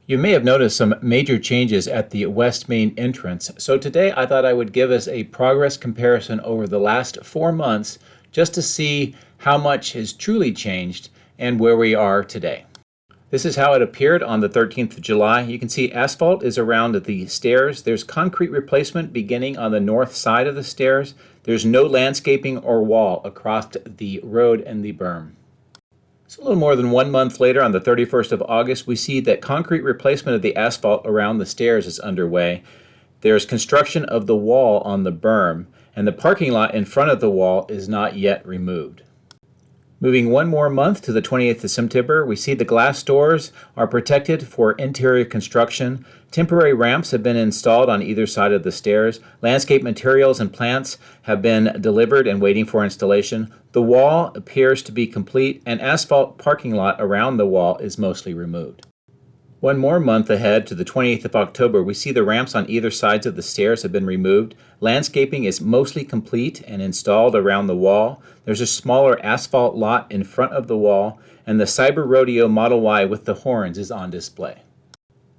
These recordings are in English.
You may have noticed some major changes at the west main entrance, so today I thought I would give us a progress comparison over the last 4 months just to see how much has truly changed and where we are today. This is how it appeared on the 13th of July. You can see asphalt is around the stairs. There's concrete replacement beginning on the north side of the stairs. There's no landscaping or wall across the road and the berm. So a little more than 1 month later, on the 31st of August, we see that concrete replacement of the asphalt around the stairs is underway. There's construction of the wall on the berm, and the parking lot in front of the wall is not yet removed. Moving 1 more month to the 28th of September, we see the glass doors are protected for interior construction. Temporary ramps have been installed on either side of the stairs. Landscape materials and plants have been delivered and waiting for installation. The wall appears to be complete, and asphalt parking lot around the wall is mostly removed. 1 more month ahead to the 28th of October, we see the ramps on either sides of the stairs have been removed. Landscaping is mostly complete and installed around the wall. There's a smaller asphalt lot in front of the wall, and the Cyber Rodeo Model Y with the horns is on display.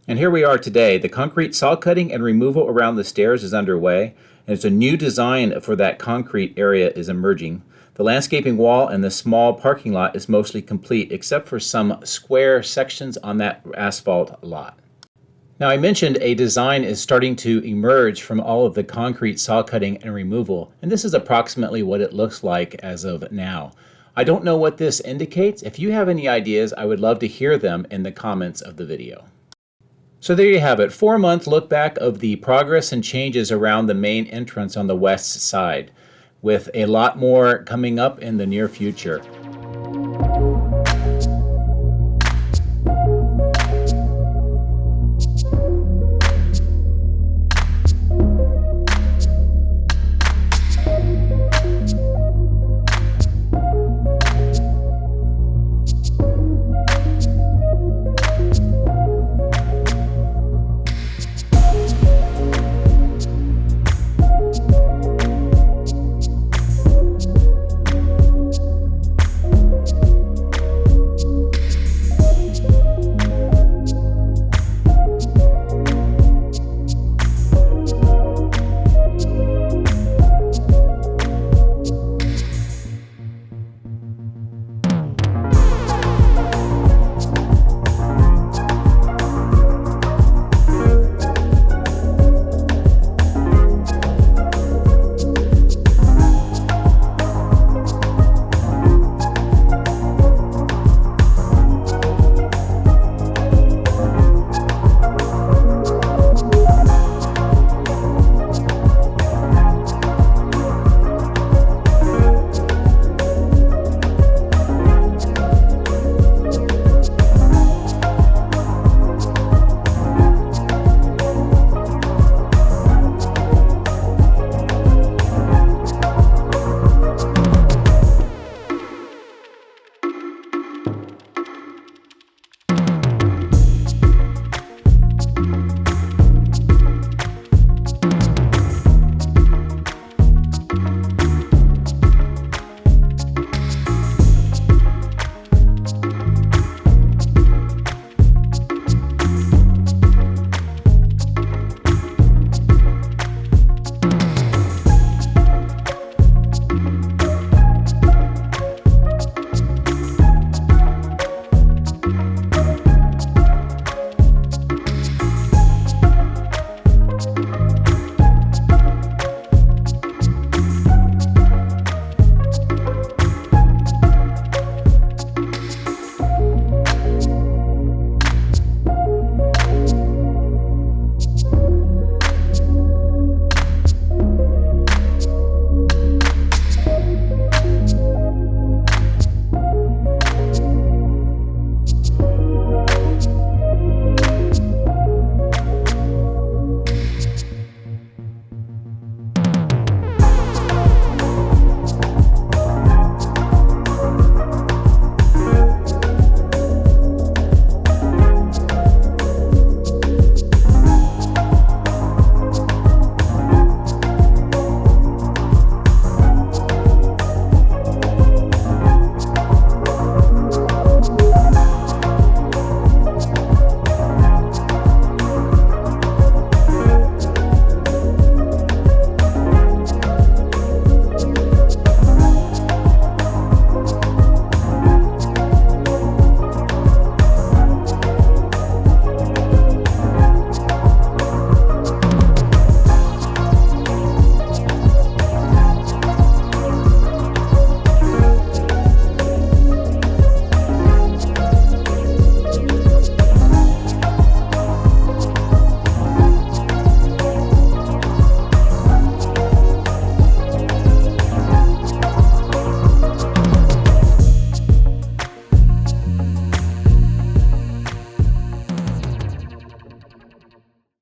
And here we are today. The concrete saw cutting and removal around the stairs is underway, and it's a new design for that concrete area is emerging. The landscaping wall and the small parking lot is mostly complete, except for some square sections on that asphalt lot. Now, I mentioned a design is starting to emerge from all of the concrete saw cutting and removal, and this is approximately what it looks like as of now. I don't know what this indicates. If you have any ideas, I would love to hear them in the comments of the video. So there you have it, 4-month look back of the progress and changes around the main entrance on the west side, with a lot more coming up in the near future.